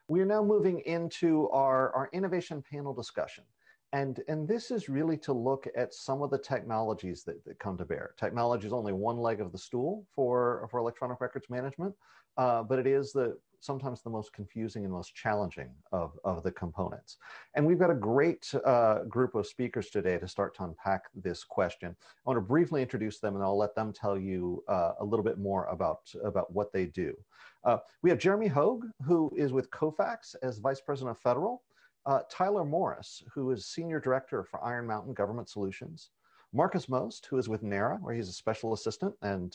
We are now moving into our innovation panel discussion. And this is really to look at some of the technologies that come to bear. Technology is only one leg of the stool for electronic records management, but it is sometimes the most confusing and most challenging of the components. And we've got a great group of speakers today to start to unpack this question. I want to briefly introduce them, and I'll let them tell you a little bit more about what they do. We have Jeremy Hogue, who is with Kofax as Vice President of Federal. Tyler Morris, who is Senior Director for Iron Mountain Government Solutions. Marcus Most, who is with NARA, where he's a special assistant and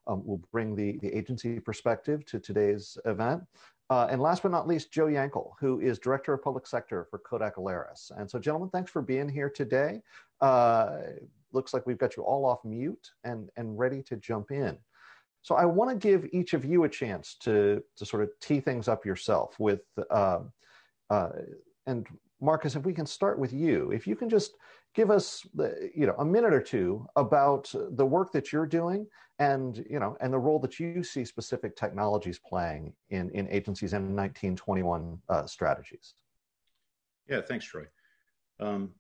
will bring the agency perspective to today's event. And last but not least, Joe Yankel, who is Director of Public Sector for Kodak Alaris. And so, gentlemen, thanks for being here today. Looks like we've got you all off mute and ready to jump in. So I want to give each of you a chance to sort of tee things up yourself with and Marcus, if we can start with you, if you can just give us, a minute or two about the work that you're doing and the role that you see specific technologies playing in agencies' M1921 strategies. Yeah, thanks, Troy. Been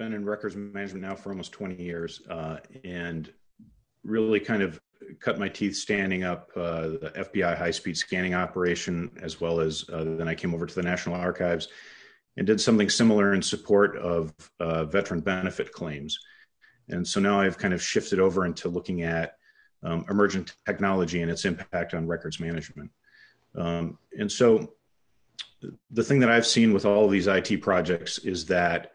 in records management now for almost 20 years and really kind of cut my teeth standing up the FBI high-speed scanning operation, as well as then I came over to the National Archives and did something similar in support of veteran benefit claims. And so now I've kind of shifted over into looking at emergent technology and its impact on records management. And so the thing that I've seen with all of these IT projects is that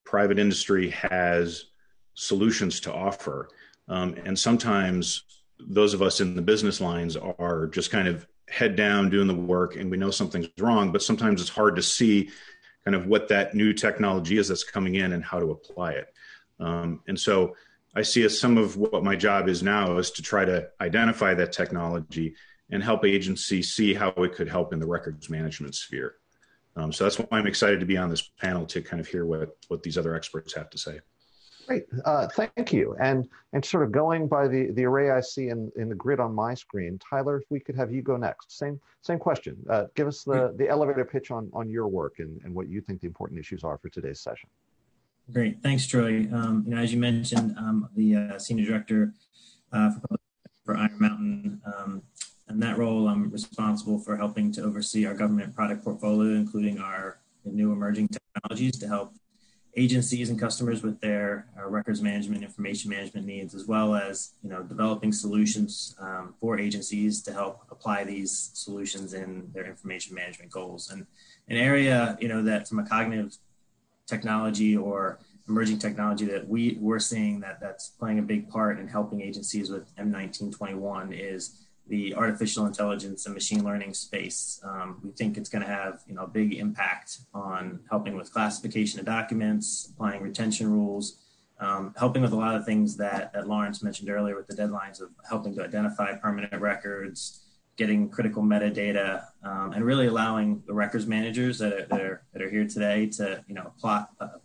private industry has solutions to offer. And sometimes those of us in the business lines are just kind of head down doing the work and we know something's wrong, but sometimes it's hard to see kind of what that new technology is that's coming in and how to apply it. And so I see as some of what my job is now is to try to identify that technology and help agencies see how it could help in the records management sphere. So that's why I'm excited to be on this panel to kind of hear what these other experts have to say. Great, thank you. And sort of going by the array I see in the grid on my screen, Tyler, if we could have you go next. Same question. Give us the elevator pitch on your work and what you think the important issues are for today's session. Great, thanks, Troy. As you mentioned, I'm the Senior Director for Iron Mountain. In that role, I'm responsible for helping to oversee our government product portfolio, including our new emerging technologies to help agencies and customers with their records management, information management needs, as well as developing solutions for agencies to help apply these solutions in their information management goals. And an area that from a cognitive technology or emerging technology that we're seeing that's playing a big part in helping agencies with M1921 is the artificial intelligence and machine learning space. We think it's going to have a big impact on helping with classification of documents, applying retention rules, helping with a lot of things that Lawrence mentioned earlier with the deadlines of helping to identify permanent records, getting critical metadata, and really allowing the records managers that are here today to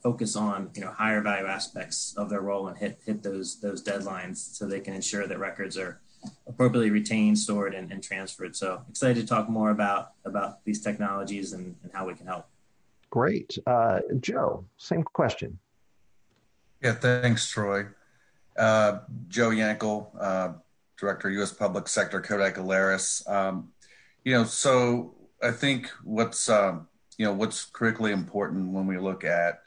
focus on higher value aspects of their role and hit those deadlines so they can ensure that records are appropriately retained, stored, and transferred. So excited to talk more about these technologies and how we can help. Great. Joe, same question. Yeah, thanks, Troy. Joe Yankel, Director, U.S. Public Sector, Kodak Alaris. So I think what's critically important when we look at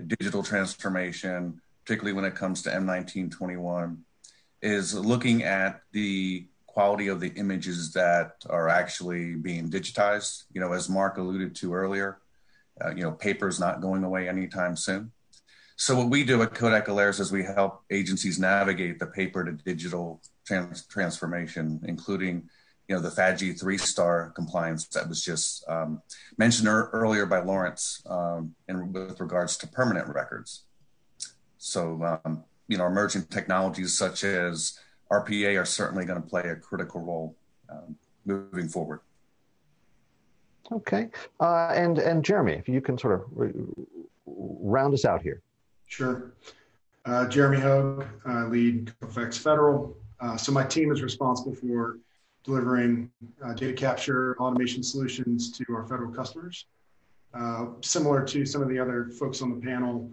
digital transformation, particularly when it comes to M1921, is looking at the quality of the images that are actually being digitized. As Mark alluded to earlier, paper's not going away anytime soon. So what we do at Kodak Alaris is we help agencies navigate the paper to digital transformation, including, the FADG 3-star compliance that was just mentioned earlier by Lawrence with regards to permanent records. So, emerging technologies such as RPA are certainly going to play a critical role moving forward. Okay. And Jeremy, if you can sort of round us out here. Sure. Jeremy Hogue, lead Kofax Federal. So my team is responsible for delivering data capture automation solutions to our federal customers. Similar to some of the other folks on the panel,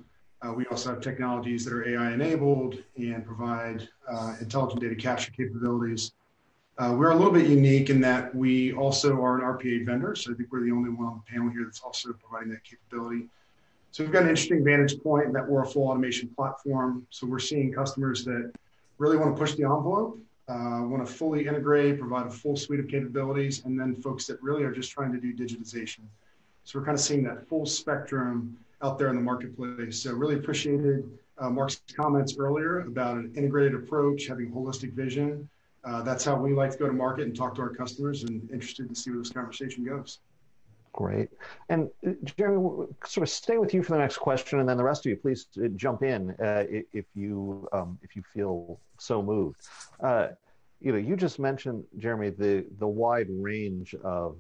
we also have technologies that are AI enabled and provide intelligent data capture capabilities. We're a little bit unique in that we also are an RPA vendor, so I think we're the only one on the panel here that's also providing that capability. So we've got an interesting vantage point in that we're a full automation platform. So we're seeing customers that really want to push the envelope, want to fully integrate, provide a full suite of capabilities, and then folks that really are just trying to do digitization. So we're kind of seeing that full spectrum out there in the marketplace. So really appreciated Mark's comments earlier about an integrated approach, having a holistic vision. That's how we like to go to market and talk to our customers, and interested to see where this conversation goes. Great. And Jeremy, we'll sort of stay with you for the next question, and then the rest of you, please jump in if you feel so moved. You just mentioned, Jeremy, the wide range of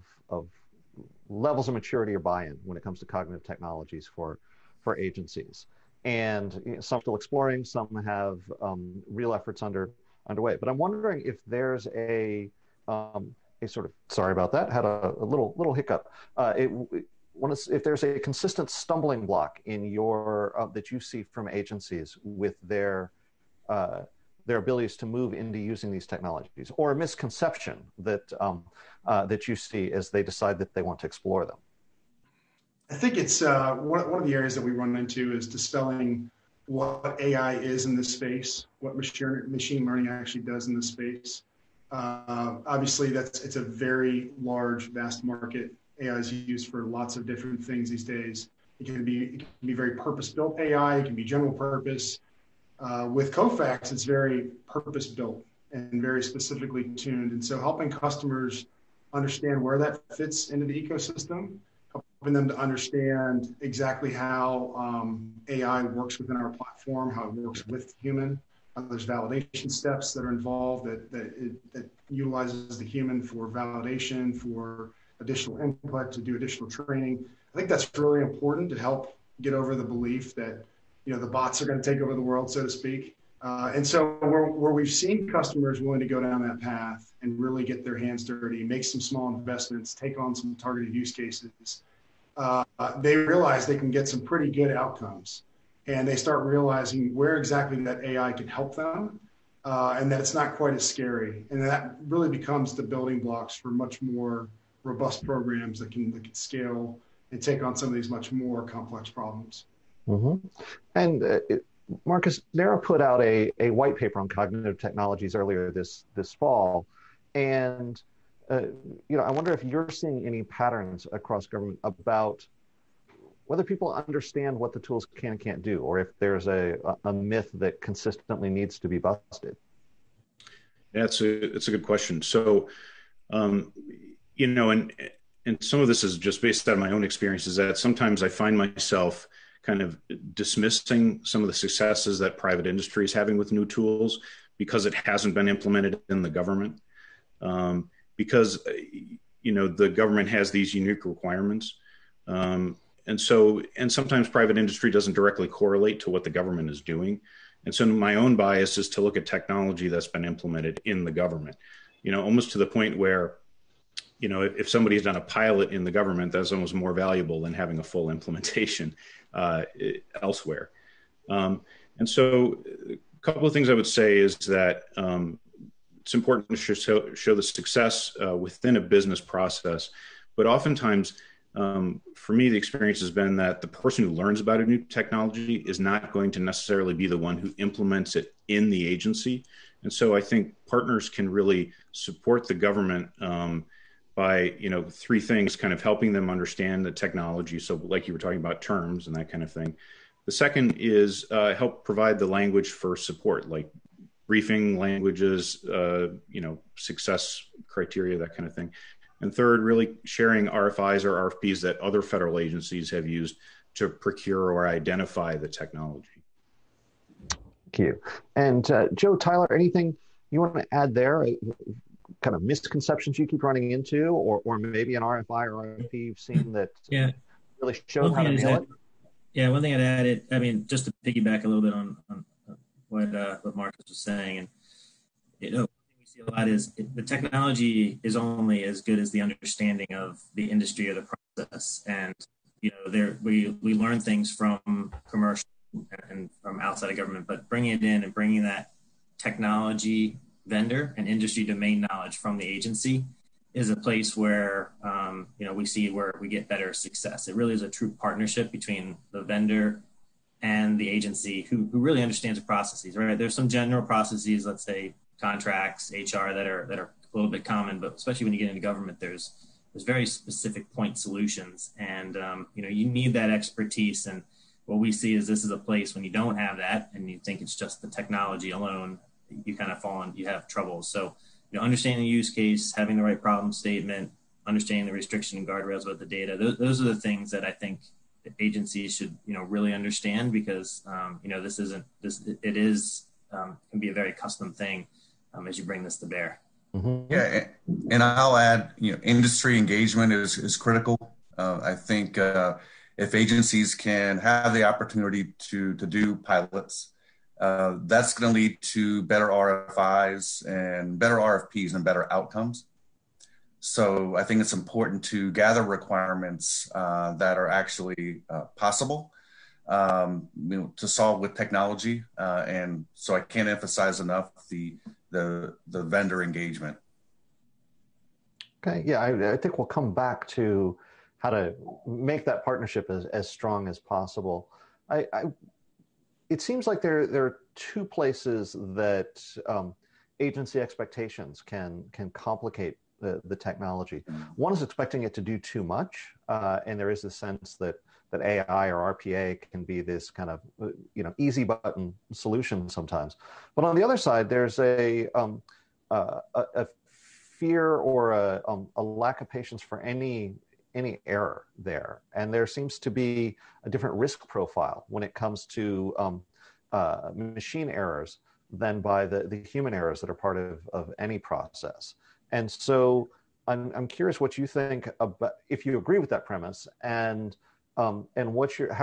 levels of maturity or buy-in when it comes to cognitive technologies for agencies, and some still exploring, some have real efforts underway. But I'm wondering if there's a sort of, sorry about that, had a little hiccup. If there's a consistent stumbling block in your that you see from agencies with their abilities to move into using these technologies, or a misconception that that you see as they decide that they want to explore them. I think it's one of the areas that we run into is dispelling what AI is in this space, what machine learning actually does in this space. Obviously, it's a very large, vast market. AI is used for lots of different things these days. It can be very purpose-built AI. It can be general purpose. With Kofax, it's very purpose-built and very specifically tuned. And so helping customers understand where that fits into the ecosystem, helping them to understand exactly how AI works within our platform, how it works with human. There's validation steps that are involved that utilizes the human for validation, for additional input, to do additional training. I think that's really important to help get over the belief that the bots are going to take over the world, so to speak. And so where we've seen customers willing to go down that path and really get their hands dirty, make some small investments, take on some targeted use cases, they realize they can get some pretty good outcomes. And they start realizing where exactly that AI can help them, and that it's not quite as scary. And that really becomes the building blocks for much more robust programs that can scale and take on some of these much more complex problems. Mm-hmm. And Marcus, NARA put out a white paper on cognitive technologies earlier this fall. And I wonder if you're seeing any patterns across government about whether people understand what the tools can and can't do, or if there's a myth that consistently needs to be busted. Yeah, it's a good question. So, and some of this is just based on my own experiences, that sometimes I find myself kind of dismissing some of the successes that private industry is having with new tools because it hasn't been implemented in the government. Because, the government has these unique requirements. And sometimes private industry doesn't directly correlate to what the government is doing. And so my own bias is to look at technology that's been implemented in the government, almost to the point where, if somebody's done a pilot in the government, that's almost more valuable than having a full implementation elsewhere. And so a couple of things I would say is that it's important to show the success within a business process, but oftentimes, for me, the experience has been that the person who learns about a new technology is not going to necessarily be the one who implements it in the agency. And so I think partners can really support the government by, three things: kind of helping them understand the technology. So like you were talking about terms and that kind of thing. The second is help provide the language for support, like briefing languages, success criteria, that kind of thing. And third, really sharing RFIs or RFPs that other federal agencies have used to procure or identify the technology. Thank you. And Joe, Tyler, anything you want to add there? Kind of misconceptions you keep running into, or maybe an RFI or RFP you've seen that really shows how to nail it? Yeah, one thing I'd add, just to piggyback a little bit on what Marcus was saying, and we see a lot is the technology is only as good as the understanding of the industry or the process. And, we learn things from commercial and from outside of government, but bringing it in and bringing that technology vendor and industry domain knowledge from the agency is a place where, we see where we get better success. It really is a true partnership between the vendor and the agency who really understands the processes, right? There's some general processes, let's say contracts, HR that are a little bit common, but especially when you get into government, there's very specific point solutions. And, you need that expertise. And what we see is this is a place when you don't have that and you think it's just the technology alone, you kind of you have trouble. So, understanding the use case, having the right problem statement, understanding the restriction and guardrails about the data, those are the things that I think agencies should, really understand because, can be a very custom thing as you bring this to bear. Mm-hmm. Yeah. And I'll add, industry engagement is critical. I think if agencies can have the opportunity to do pilots, that's going to lead to better RFIs and better RFPs and better outcomes. So I think it's important to gather requirements that are actually possible, to solve with technology. And so I can't emphasize enough the vendor engagement. Okay, yeah, I think we'll come back to how to make that partnership as strong as possible. It seems like there are two places that agency expectations can complicate the technology. One is expecting it to do too much, and there is a sense that AI or RPA can be this kind of easy button solution sometimes. But on the other side, there's a fear or a lack of patience for any error there, and there seems to be a different risk profile when it comes to machine errors than by the human errors that are part of any process. And so I'm curious what you think about, if you agree with that premise, and how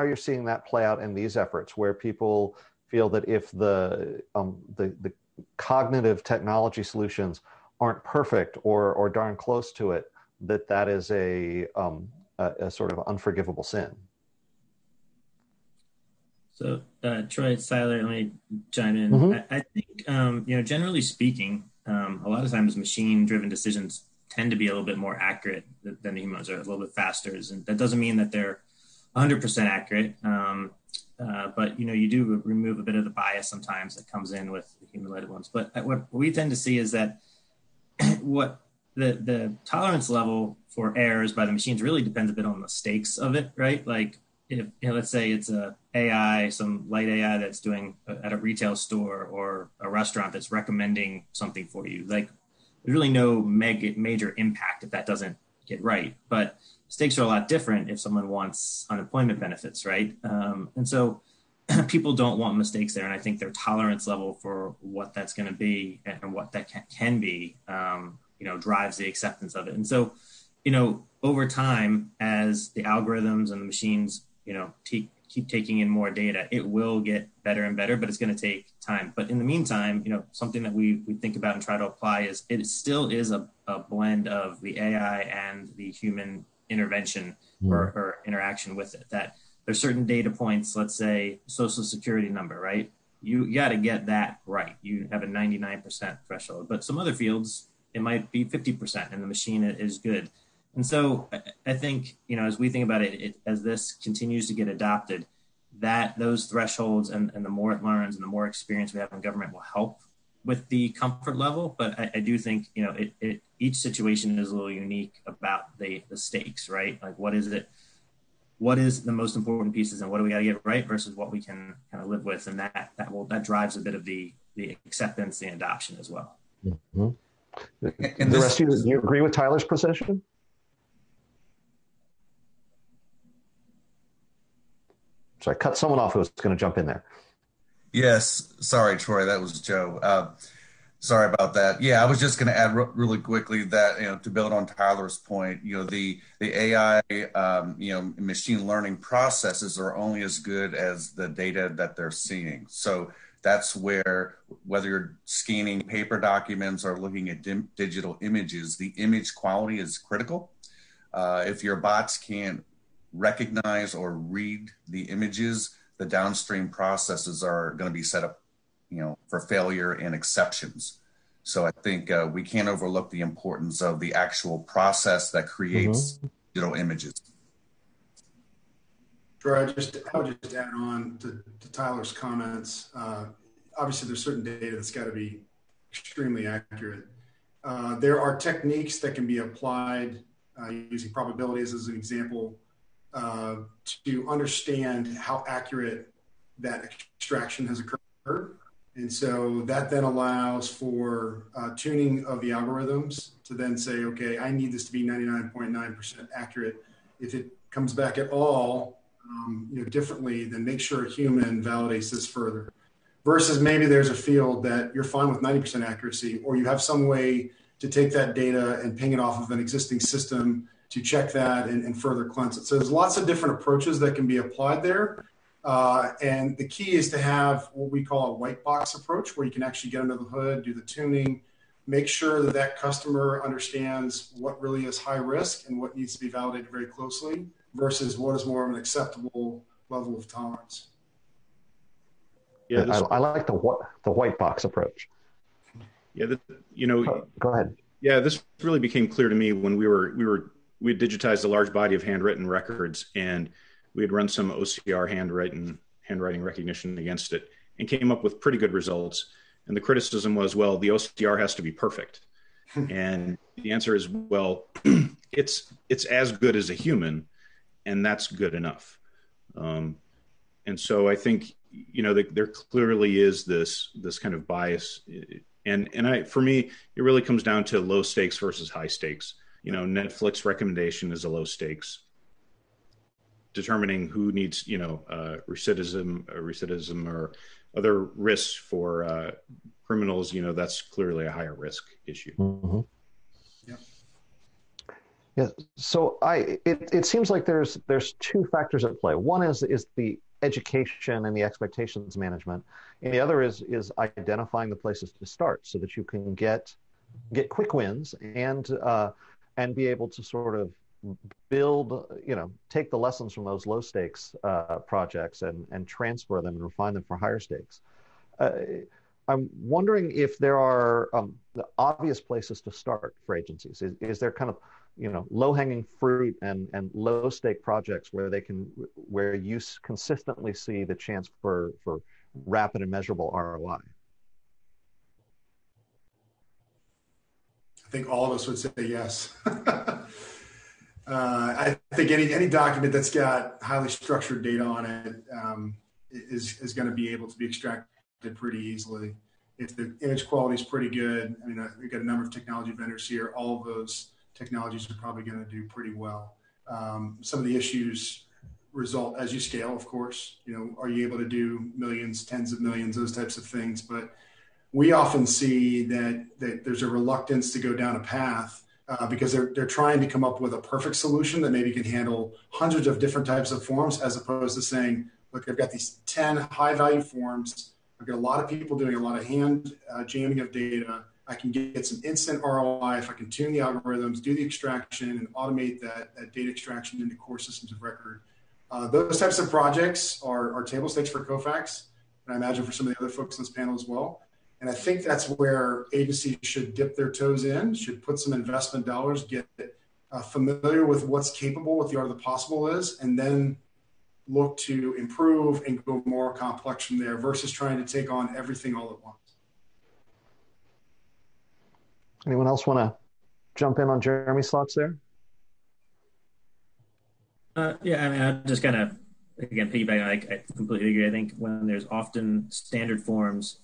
you're seeing that play out in these efforts, where people feel that if the cognitive technology solutions aren't perfect or darn close to it, that is a sort of unforgivable sin. So, Troy, Siler, let me chime in. Mm-hmm. I think, generally speaking, a lot of times machine-driven decisions tend to be a little bit more accurate than the humans are, a little bit faster. And that doesn't mean that they're 100% accurate, but you do remove a bit of the bias sometimes that comes in with the human-led ones. But what we tend to see is that what the tolerance level for errors by the machines really depends a bit on the stakes of it, right? Like if let's say it's some light AI that's doing at a retail store or a restaurant that's recommending something for you, like there's really no major impact if that doesn't get right. But stakes are a lot different if someone wants unemployment benefits, right? And so people don't want mistakes there. And I think their tolerance level for what that's going to be and what that can be, drives the acceptance of it. And so, over time, as the algorithms and the machines, keep taking in more data, it will get better and better, but it's going to take time. But in the meantime, something that we think about and try to apply is it still is a blend of the AI and the human intervention or interaction with it. That there's certain data points, let's say social security number, right? You got to get that right. You have a 99% threshold, but some other fields, it might be 50% and the machine is good. And so I think, as we think about it, as this continues to get adopted, that those thresholds and the more it learns and the more experience we have in government will help with the comfort level. But I do think, each situation is a little unique about the stakes, right? Like what is it? What is the most important pieces and what do we got to get right versus what we can kind of live with? And that drives a bit of the acceptance and adoption as well. Mm-hmm. And the rest of you, do you agree with Tyler's position? So I cut someone off who was going to jump in there. Yes. Sorry, Troy. That was Joe. Sorry about that. Yeah, I was just going to add really quickly that, to build on Tyler's point, the AI, machine learning processes are only as good as the data that they're seeing. So That's where, whether you're scanning paper documents or looking at digital images, the image quality is critical. If your bots can't recognize or read the images, the downstream processes are going to be set up, for failure and exceptions. So I think we can't overlook the importance of the actual process that creates digital images. Troy, I would just add on to Tyler's comments. Obviously, there's certain data that's got to be extremely accurate. There are techniques that can be applied using probabilities as an example to understand how accurate that extraction has occurred. And so that then allows for tuning of the algorithms to then say, okay, I need this to be 99.9% accurate. If it comes back at all, differently, then make sure a human validates this further. Versus maybe there's a field that you're fine with 90% accuracy, or you have some way to take that data and ping it off of an existing system to check that and further cleanse it. So there's lots of different approaches that can be applied there. And the key is to have what we call a white box approach, where you can actually get under the hood, do the tuning, make sure that that customer understands what really is high risk and what needs to be validated very closely versus what is more of an acceptable level of tolerance. Yeah, I like the white box approach. Yeah, go ahead. Yeah, this really became clear to me when we had digitized a large body of handwritten records, and we had run some OCR handwriting recognition against it, and came up with pretty good results. And the criticism was, well, the OCR has to be perfect, and the answer is, well, it's as good as a human, and that's good enough. And so I think there clearly is this kind of bias, and for me, it really comes down to low stakes versus high stakes. Netflix recommendation is a low stakes. Determining who needs, recidivism or other risks for criminals, that's clearly a higher risk issue. Mm-hmm. Yeah. Yeah. So it seems like there's two factors at play. One is the education and the expectations management, and the other is identifying the places to start so that you can get quick wins and be able to sort of build, take the lessons from those low stakes projects and transfer them and refine them for higher stakes. I'm wondering if there are the obvious places to start for agencies. Is there kind of low hanging fruit and low stake projects where you consistently see the chance for rapid and measurable ROI? I think all of us would say yes. I think any document that's got highly structured data on it is going to be able to be extracted pretty easily. If the image quality is pretty good, we've got a number of technology vendors here. All of those technologies are probably going to do pretty well. Some of the issues result as you scale, of course. Are you able to do millions, tens of millions, those types of things? But we often see that there's a reluctance to go down a path because they're trying to come up with a perfect solution that maybe can handle hundreds of different types of forms, as opposed to saying, look, I've got these 10 high value forms. I've got a lot of people doing a lot of hand jamming of data. I can get some instant ROI if I can tune the algorithms, do the extraction, and automate that data extraction into core systems of record. Those types of projects are table stakes for Kofax, and I imagine for some of the other folks on this panel as well. And I think that's where agencies should dip their toes in, should put some investment dollars, get familiar with what's capable, what the art of the possible is, and then look to improve and go more complex from there versus trying to take on everything all at once. Anyone else want to jump in on Jeremy's thoughts there? I just kind of, again, piggyback, I completely agree. I think when there's often standard forms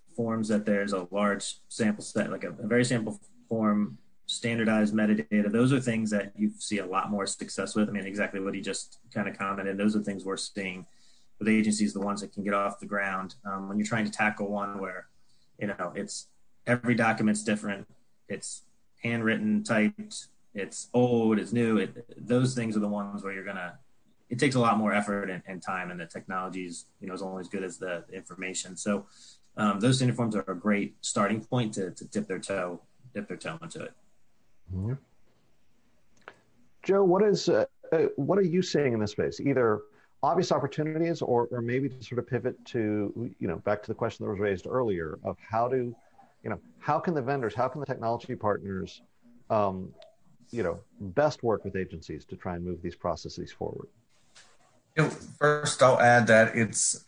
that there's a large sample set, like a very sample form, standardized metadata, those are things that you see a lot more success with. Exactly what he just kind of commented. Those are things we're seeing with agencies, the ones that can get off the ground. When you're trying to tackle one where, it's every document's different, it's handwritten, typed, it's old, it's new. Those things are the ones where it takes a lot more effort and time, and the technology is only as good as the information. So those standard forms are a great starting point to dip their toe into it. Mm-hmm. Joe, what are you seeing in this space? Either obvious opportunities, or maybe to sort of pivot to, back to the question that was raised earlier of how can the vendors, how can the technology partners, best work with agencies to try and move these processes forward? First, I'll add that it's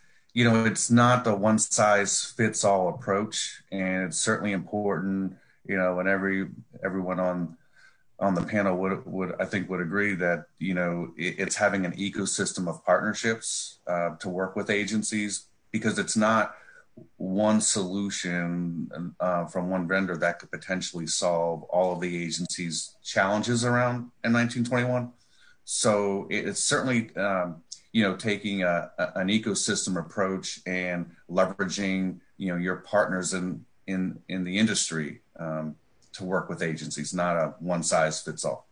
not the one size fits all approach, and it's certainly important, and everyone on the panel would agree that, it's having an ecosystem of partnerships to work with agencies, because it's not one solution from one vendor that could potentially solve all of the agency's challenges around M1921. So it's certainly, taking an ecosystem approach and leveraging, your partners in the industry to work with agencies, not a one size fits all.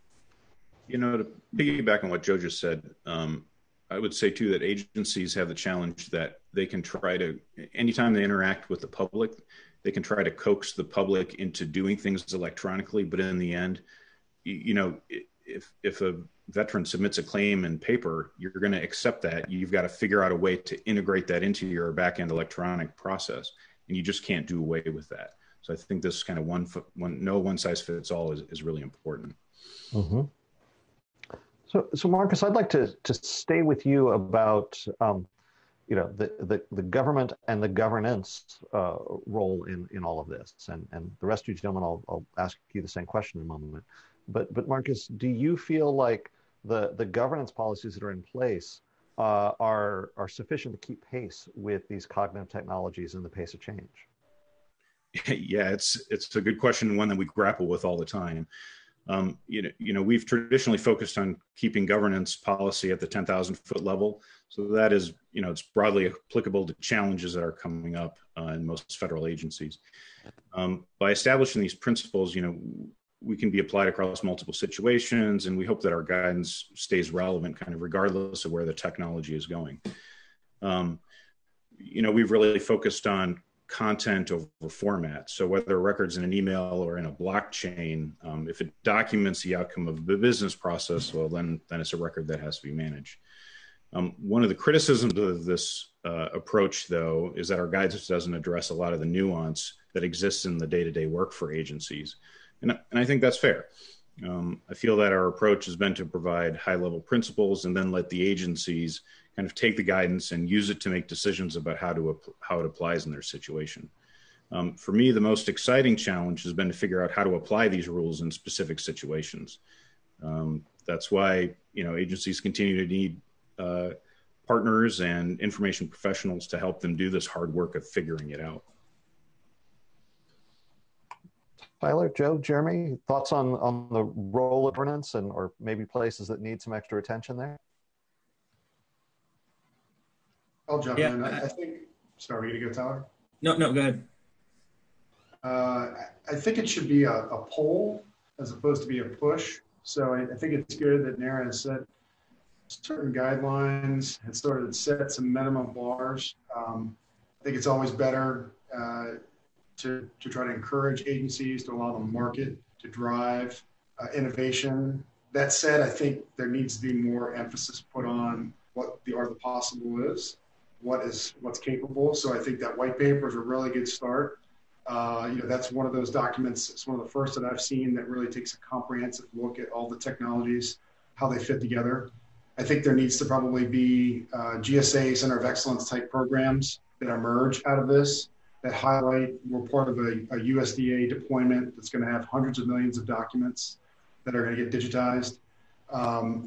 To piggyback on what Joe just said, I would say too that agencies have the challenge that they can try to, anytime they interact with the public, they can try to coax the public into doing things electronically. But in the end, if a veteran submits a claim in paper, you're going to accept that. You've got to figure out a way to integrate that into your back-end electronic process, and you just can't do away with that. So I think this kind of no one size fits all is really important. Mm-hmm. So Marcus, I'd like to stay with you about the government and the governance role in all of this, and the rest of you gentlemen, I'll ask you the same question in a moment. But Marcus, do you feel like the governance policies that are in place are sufficient to keep pace with these cognitive technologies and the pace of change? Yeah, it's a good question, and one that we grapple with all the time. We've traditionally focused on keeping governance policy at the 10,000 foot level. So that is, it's broadly applicable to challenges that are coming up in most federal agencies. By establishing these principles, we can be applied across multiple situations, and we hope that our guidance stays relevant kind of regardless of where the technology is going. We've really focused on content over format. So whether a record's in an email or in a blockchain, if it documents the outcome of the business process, well, then it's a record that has to be managed. One of the criticisms of this approach, though, is that our guidance doesn't address a lot of the nuance that exists in the day-to-day work for agencies. And I think that's fair. I feel that our approach has been to provide high-level principles and then let the agencies kind of take the guidance and use it to make decisions about how it applies in their situation. For me, the most exciting challenge has been to figure out how to apply these rules in specific situations. That's why agencies continue to need partners and information professionals to help them do this hard work of figuring it out. Tyler, Joe, Jeremy, thoughts on the role of governance or maybe places that need some extra attention there? I'll jump in. I think, sorry, are you going to go, Tyler? No, go ahead. I think it should be a pull as opposed to be a push. So I think it's good that NARA has set certain guidelines and sort of set some minimum bars. I think it's always better to try to encourage agencies to allow them market to drive innovation. That said, I think there needs to be more emphasis put on what the art of the possible is, what's capable. So I think that white paper is a really good start. That's one of those documents. It's one of the first that I've seen that really takes a comprehensive look at all the technologies, how they fit together. I think there needs to probably be GSA Center of Excellence type programs that emerge out of this that highlight we're part of a USDA deployment that's going to have hundreds of millions of documents that are going to get digitized.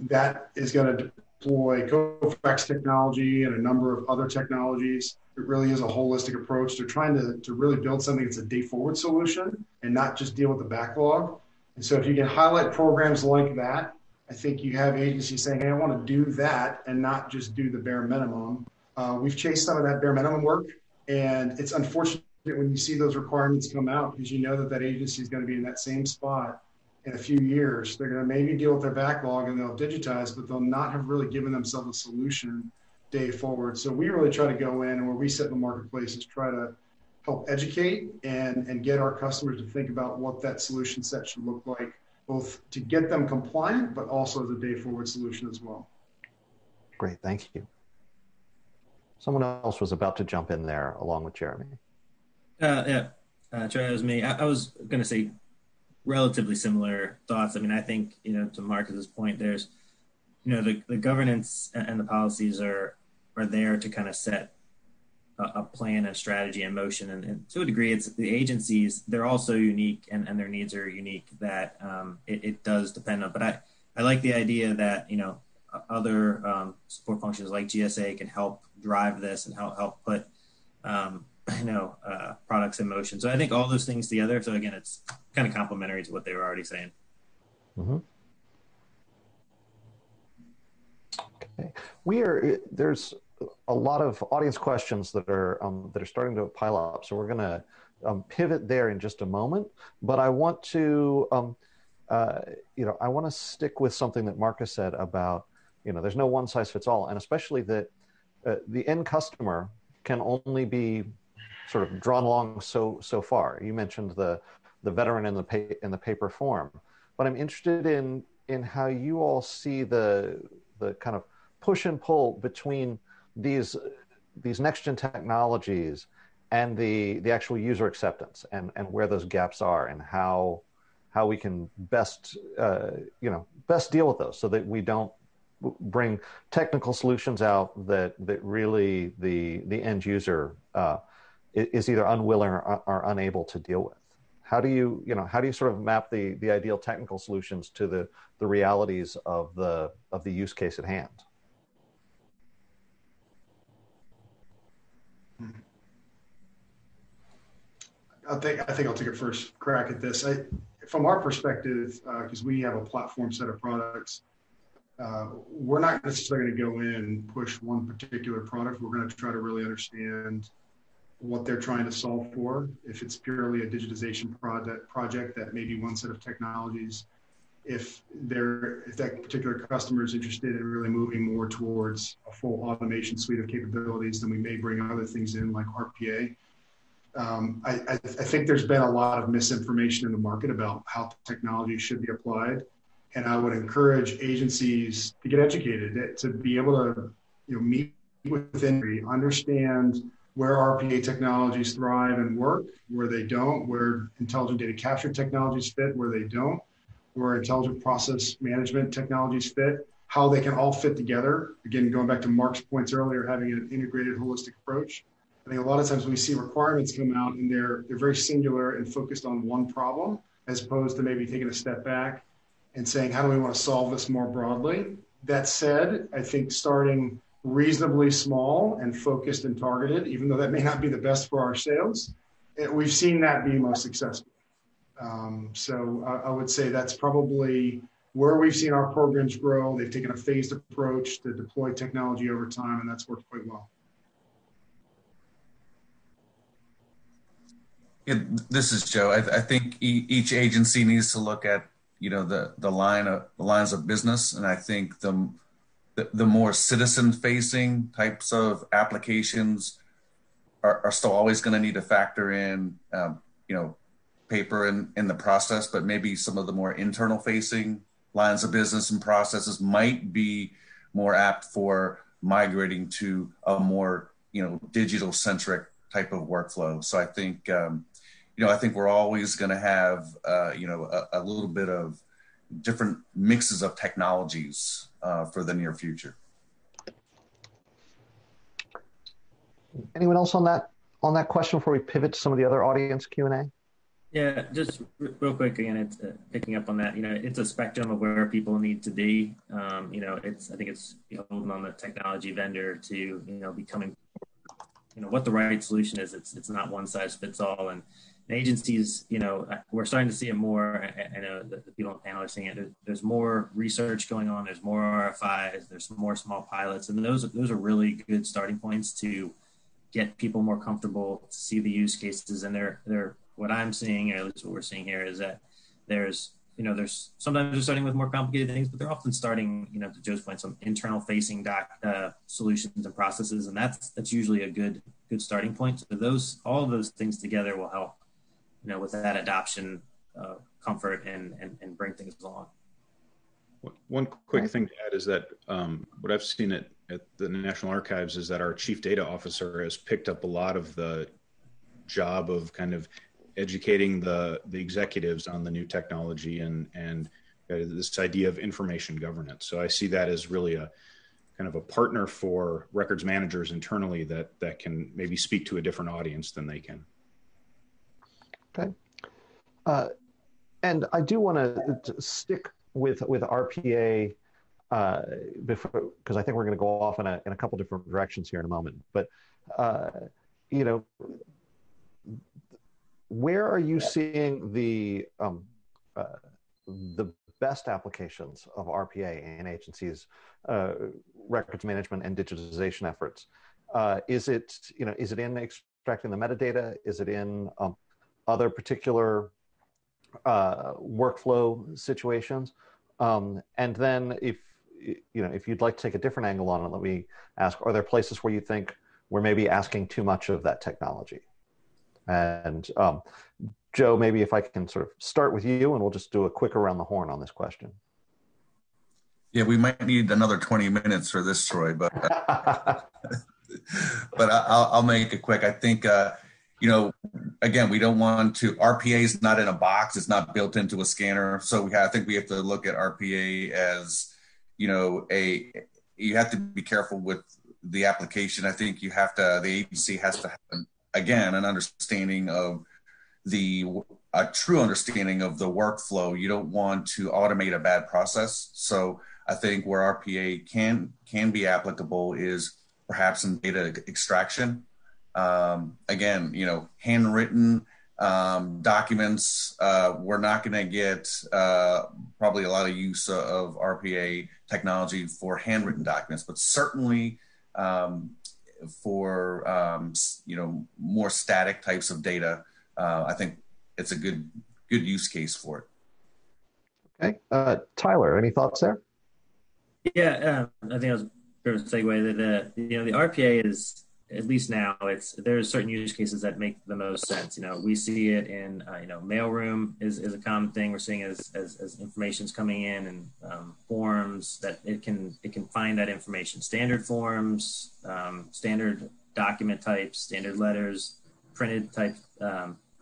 That is going to deploy Kofax technology and a number of other technologies. It really is a holistic approach to trying to really build something that's a day forward solution and not just deal with the backlog. And so if you can highlight programs like that, I think you have agencies saying, hey, I want to do that and not just do the bare minimum. We've chased some of that bare minimum work, and it's unfortunate when you see those requirements come out because you know that agency is going to be in that same spot in a few years. They're going to maybe deal with their backlog and they'll digitize, but they'll not have really given themselves a solution day forward. So we really try to go in, and where we sit in the marketplace is try to help educate and get our customers to think about what that solution set should look like, both to get them compliant, but also as a day forward solution as well. Great, thank you. Someone else was about to jump in there along with Jeremy. Yeah, Troy, that was me. I was going to say relatively similar thoughts. I mean, I think, to Marcus's point, there's, the governance and the policies are there to kind of set a plan and strategy in motion. And to a degree, it's the agencies, they're also unique and their needs are unique that it does depend on. But I like the idea that, other support functions like GSA can help drive this and help put, products in motion. So I think all those things together. So again, it's kind of complementary to what they were already saying. Mm-hmm. Okay. There's a lot of audience questions that are starting to pile up. So we're going to pivot there in just a moment. But I want to, I want to stick with something that Marcus said about, there's no one size fits all, and especially that the end customer can only be sort of drawn along so far. You mentioned the veteran in the paper form, but I'm interested in how you all see the kind of push and pull between these next gen technologies and the actual user acceptance and where those gaps are and how we can best deal with those so that we don't bring technical solutions out that really the end user is either unwilling or unable to deal with. How do you sort of map the ideal technical solutions to the realities of the use case at hand? I think I'll take a first crack at this. From our perspective, because we have a platform set of products, we're not necessarily going to go in and push one particular product. We're going to try to really understand what they're trying to solve for. If it's purely a digitization project, that may be one set of technologies. If that particular customer is interested in really moving more towards a full automation suite of capabilities, then we may bring other things in like RPA. I think there's been a lot of misinformation in the market about how technology should be applied. And I would encourage agencies to get educated, to be able to meet with industry, understand where RPA technologies thrive and work, where they don't, where intelligent data capture technologies fit, where they don't, where intelligent process management technologies fit, how they can all fit together. Again, going back to Mark's points earlier, having an integrated, holistic approach. I think a lot of times we see requirements come out and they're very singular and focused on one problem, as opposed to maybe taking a step back and saying, how do we want to solve this more broadly? That said, I think starting reasonably small and focused and targeted, even though that may not be the best for our sales, we've seen that be most successful. So I would say that's probably where we've seen our programs grow. They've taken a phased approach to deploy technology over time, and that's worked quite well. Yeah, this is Joe. I think each agency needs to look at the lines of business, and I think the more citizen-facing types of applications are still always going to need to factor in paper in the process, but maybe some of the more internal-facing lines of business and processes might be more apt for migrating to a more digital-centric type of workflow. So I think I think we're always going to have a little bit of different mixes of technologies for the near future. Anyone else on that question before we pivot to some of the other audience Q&A? Yeah, just real quick again, it's picking up on that. It's a spectrum of where people need to be. I think it's holding on the technology vendor to becoming what the right solution is. It's not one size fits all, and agencies, we're starting to see it more. I know that the people on the panel are seeing it. There's more research going on. There's more RFIs. There's more small pilots, and those are really good starting points to get people more comfortable to see the use cases. And they're what I'm seeing, or at least what we're seeing here, is that there's sometimes they're starting with more complicated things, but they're often starting, to Joe's point, some internal facing solutions and processes, and that's usually a good good starting point. So all of those things together will help, with that adoption, comfort and bring things along. One quick thing to add is that what I've seen at the National Archives is that our chief data officer has picked up a lot of the job of kind of educating the executives on the new technology and this idea of information governance. So I see that as really a kind of a partner for records managers internally that can maybe speak to a different audience than they can. Okay. And I do want to stick with RPA because I think we're going to go off in a couple different directions here in a moment. But where are you seeing the best applications of RPA in agencies' records management and digitization efforts? Is it in extracting the metadata? Is it in other particular workflow situations? And then if you'd like to take a different angle on it, let me ask, are there places where you think we're maybe asking too much of that technology? And Joe, maybe if I can sort of start with you, and we'll just do a quick around the horn on this question. Yeah, we might need another 20 minutes for this, Troy, but but I'll make it quick. I think, again, we don't want to, RPA is not in a box. It's not built into a scanner. So I think we have to look at RPA as, you have to be careful with the application. I think the agency has to have, again, an understanding of a true understanding of the workflow. You don't want to automate a bad process. So I think where RPA can be applicable is perhaps in data extraction. Again, handwritten documents, we're not going to get probably a lot of use of RPA technology for handwritten documents, but certainly for more static types of data, I think it's a good use case for it. Okay, Tyler, any thoughts there? Yeah, I think that was a bit of a segue. The RPA is, at least now, there's certain use cases that make the most sense. We see it in mailroom is a common thing we're seeing as information's coming in, and forms that it can find that information. Standard forms, standard document types, standard letters, printed type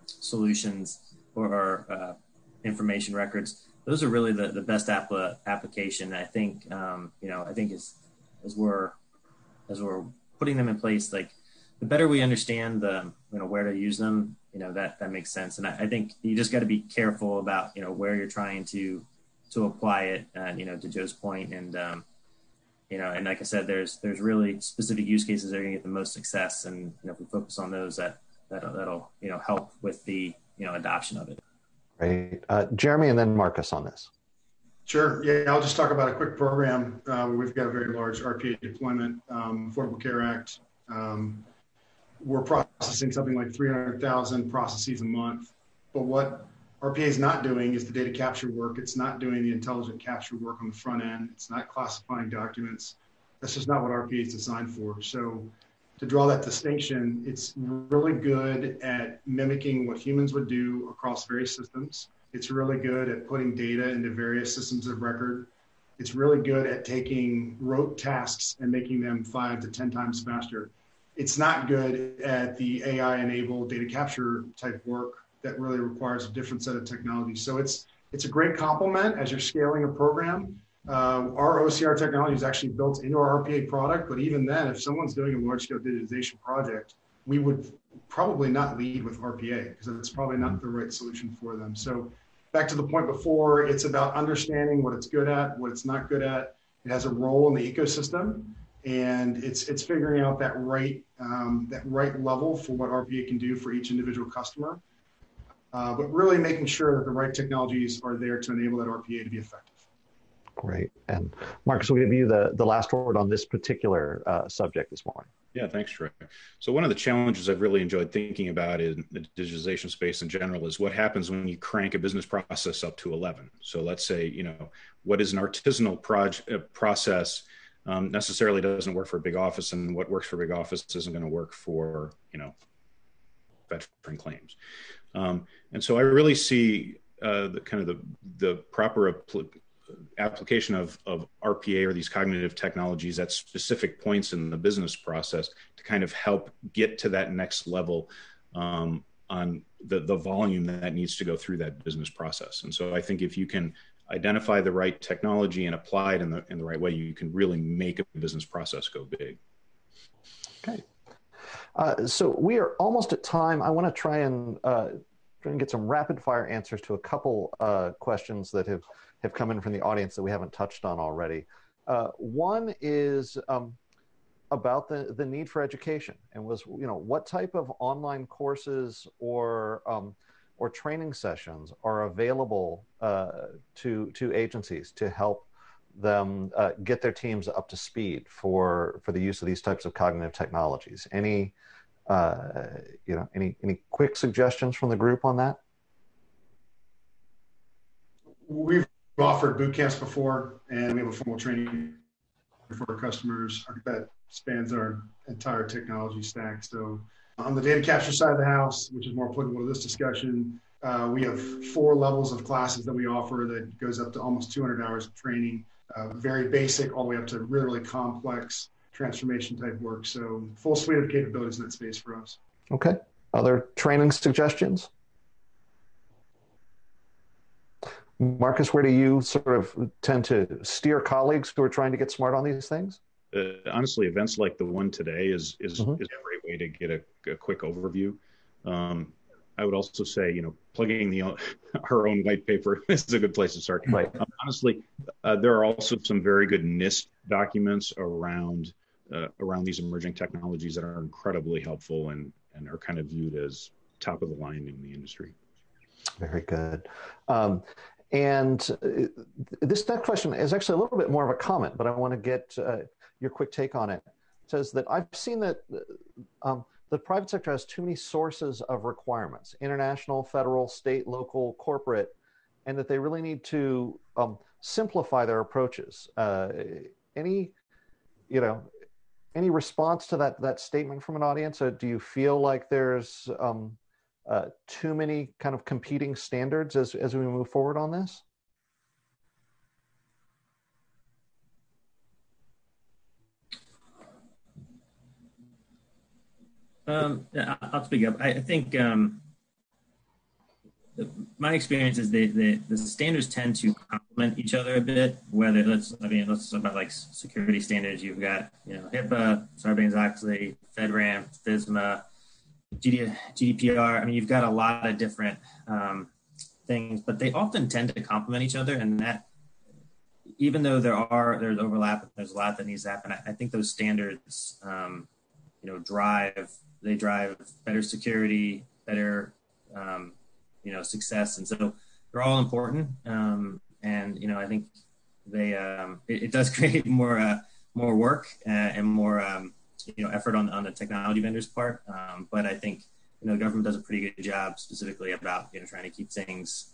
solutions, or information records. Those are really the best application. I think I think as we're putting them in place, like the better we understand where to use them, that makes sense. And I think you just got to be careful about where you're trying to apply it. To Joe's point, and and like I said, there's really specific use cases that are going to get the most success, and if we focus on those, that'll help with the adoption of it. Great, Jeremy, and then Marcus on this. Sure. Yeah, I'll just talk about a quick program where we've got a very large RPA deployment, Affordable Care Act. We're processing something like 300,000 processes a month. But what RPA is not doing is the data capture work. It's not doing the intelligent capture work on the front end. It's not classifying documents. That's just not what RPA is designed for. So to draw that distinction, it's really good at mimicking what humans would do across various systems. It's really good at putting data into various systems of record. It's really good at taking rote tasks and making them 5 to 10 times faster. It's not good at the AI-enabled data capture type work that really requires a different set of technology. So it's a great complement as you're scaling a program. Our OCR technology is actually built into our RPA product, but even then, if someone's doing a large-scale digitization project, we would probably not lead with RPA because it's probably not the right solution for them. So back to the point before, it's about understanding what it's good at, what it's not good at. It has a role in the ecosystem, and it's figuring out that right level for what RPA can do for each individual customer, but really making sure that the right technologies are there to enable that RPA to be effective. Great. And Marcus, we'll give you the last word on this particular subject this morning. Yeah, thanks, Troy. So one of the challenges I've really enjoyed thinking about in the digitization space in general is what happens when you crank a business process up to 11. So let's say, what is an artisanal process necessarily doesn't work for a big office, and what works for a big office isn't going to work for, veteran claims. And so I really see the proper application of RPA or these cognitive technologies at specific points in the business process to kind of help get to that next level on the volume that needs to go through that business process. And so I think if you can identify the right technology and apply it in the right way, you can really make a business process go big. Okay. So we are almost at time. I want to try and get some rapid fire answers to a couple questions that have come in from the audience that we haven't touched on already. One is about the need for education, and was, what type of online courses or training sessions are available to agencies to help them get their teams up to speed for the use of these types of cognitive technologies. Any quick suggestions from the group on that? We've offered boot camps before, and we have a formal training for our customers that spans our entire technology stack. So on the data capture side of the house, which is more applicable to this discussion, we have 4 levels of classes that we offer that goes up to almost 200 hours of training, very basic all the way up to really, really complex transformation type work. So full suite of capabilities in that space for us. Okay. Other training suggestions? Marcus, where do you sort of tend to steer colleagues who are trying to get smart on these things? Honestly, events like the one today is a great way to get a quick overview. I would also say, plugging our own white paper is a good place to start. Right. Honestly, there are also some very good NIST documents around these emerging technologies that are incredibly helpful and are kind of viewed as top of the line in the industry. Very good. And this next question is actually a little bit more of a comment, but I want to get your quick take on it. It says that I've seen that the private sector has too many sources of requirements, international, federal, state, local, corporate, and that they really need to simplify their approaches. Any response to that statement from an audience? Or do you feel like there's too many kind of competing standards as we move forward on this? Yeah, I'll speak up. I think my experience is the standards tend to complement each other a bit. Whether let's talk about like security standards. You've got HIPAA, Sarbanes-Oxley, FedRAMP, FISMA, GDPR. I mean, you've got a lot of different things, but they often tend to complement each other. And that, even though there's overlap, there's a lot that needs to happen. I think those standards, drive better security, better, success. And so they're all important. And, I think it does create more work and more, effort on the technology vendors' part. But I think, the government does a pretty good job specifically about, trying to keep things,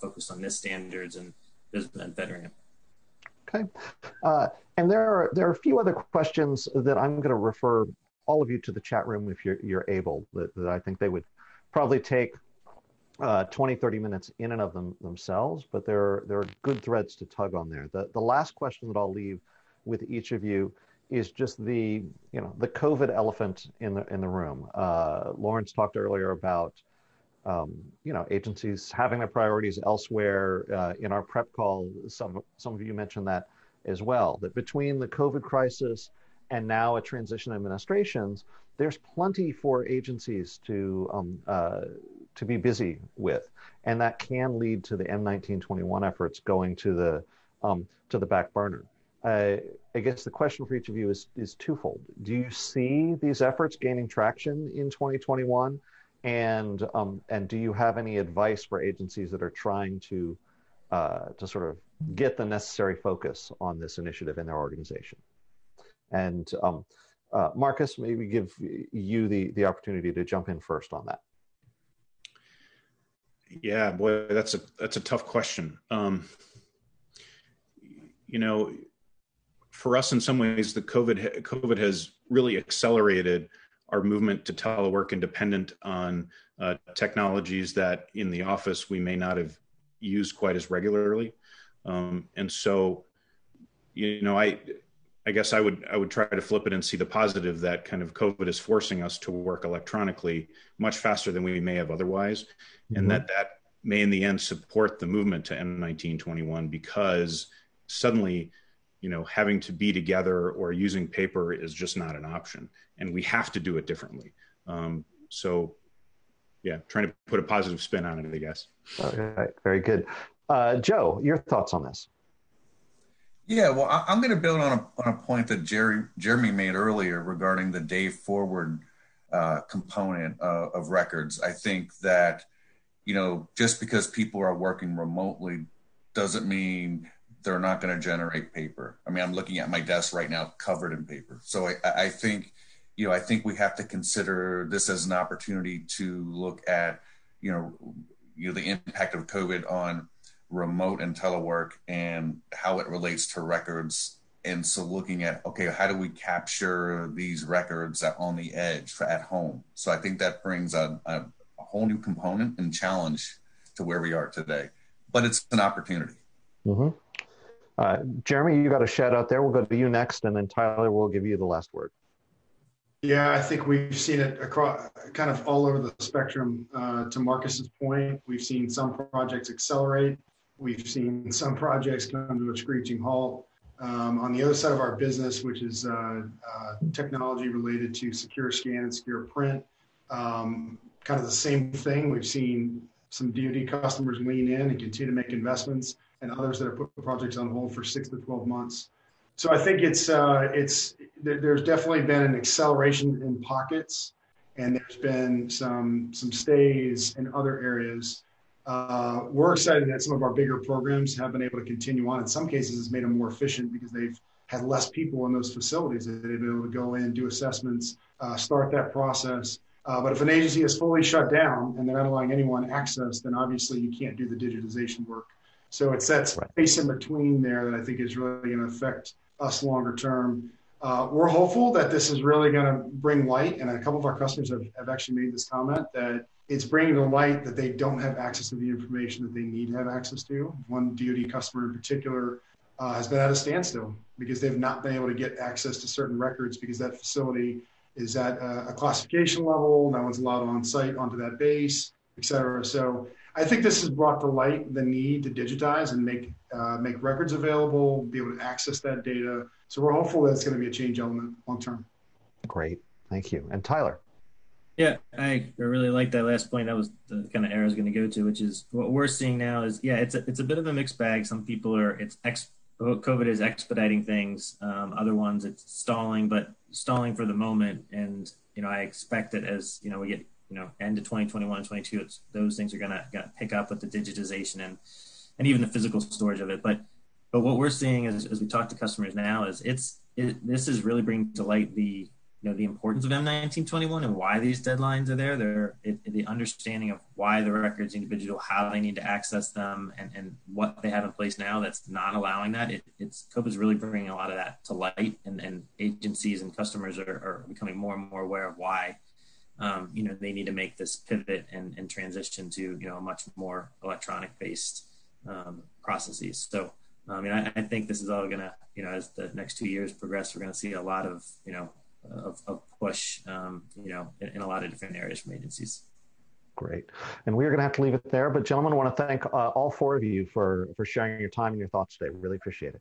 focused on NIST standards and FedRAMP. Okay. And there are a few other questions that I'm going to refer all of you to the chat room if you're able, that I think they would probably take 20, 30 minutes in and of themselves, but there are good threads to tug on there. The last question that I'll leave with each of you is just the COVID elephant in the room. Lawrence talked earlier about agencies having their priorities elsewhere. In our prep call, some of you mentioned that as well, that between the COVID crisis and now a transition administrations, there's plenty for agencies to be busy with, and that can lead to the M1921 efforts going to the back burner. I guess the question for each of you is twofold. Do you see these efforts gaining traction in 2021, and do you have any advice for agencies that are trying to sort of get the necessary focus on this initiative in their organization? And Marcus, maybe give you the opportunity to jump in first on that. Yeah, boy, that's a tough question. for us, in some ways, the COVID has really accelerated our movement to telework and dependent on technologies that in the office we may not have used quite as regularly. And so, I guess I would try to flip it and see the positive that kind of COVID is forcing us to work electronically much faster than we may have otherwise. Mm-hmm. And that may in the end support the movement to M1921, because suddenly, having to be together or using paper is just not an option, and we have to do it differently. So yeah, trying to put a positive spin on it, I guess. All right, very good. Joe, your thoughts on this? Yeah, well, I'm going to build on a point that Jeremy made earlier regarding the day forward component of records. I think that, just because people are working remotely doesn't mean they're not going to generate paper. I mean, I'm looking at my desk right now covered in paper. So I think, I think we have to consider this as an opportunity to look at, the impact of COVID on remote and telework and how it relates to records. And so looking at, okay, how do we capture these records on the edge at home? So I think that brings a whole new component and challenge to where we are today, but it's an opportunity. Mm-hmm. Jeremy, you got a shout out there. We'll go to you next, and then Tyler will give you the last word. Yeah, I think we've seen it across kind of all over the spectrum. To Marcus's point, we've seen some projects accelerate. We've seen some projects come to a screeching halt. On the other side of our business, which is technology related to secure scan and secure print, kind of the same thing. We've seen some DoD customers lean in and continue to make investments, and others that have put projects on hold for 6 to 12 months. So I think there's definitely been an acceleration in pockets, and there's been some stays in other areas. We're excited that some of our bigger programs have been able to continue on. In some cases, it's made them more efficient because they've had less people in those facilities. They've been able to go in, do assessments, start that process. But if an agency is fully shut down and they're not allowing anyone access, then obviously you can't do the digitization work. So it's that space in between there that I think is really going to affect us longer term. We're hopeful that this is really going to bring light, and a couple of our customers have actually made this comment, that it's bringing to light that they don't have access to the information that they need to have access to. One DoD customer in particular has been at a standstill because they've not been able to get access to certain records because that facility is at a classification level. No one's allowed on site onto that base, et cetera. So I think this has brought to light the need to digitize and make records available, be able to access that data. So we're hopeful that it's going to be a change element long term. Great, thank you. And Tyler? Yeah, I really like that last point. That was the kind of area I was going to go to, which is what we're seeing now is, it's a bit of a mixed bag. Some people COVID is expediting things. Other ones it's stalling, but stalling for the moment. And, I expect that as, we get, end of 2021 and 22, those things are going to pick up with the digitization and even the physical storage of it. But what we're seeing as we talk to customers now is this is really bringing to light the importance of M1921 and why these deadlines are there. The understanding of why the records need to be digital, how they need to access them, and what they have in place now that's not allowing that. COVID's really bringing a lot of that to light, and agencies and customers are becoming more and more aware of why they need to make this pivot and transition to a much more electronic based processes. So I think this is all gonna as the next 2 years progress, we're gonna see a lot of of push, in a lot of different areas from agencies. Great. And we're going to have to leave it there. But gentlemen, I want to thank all four of you for sharing your time and your thoughts today. Really appreciate it.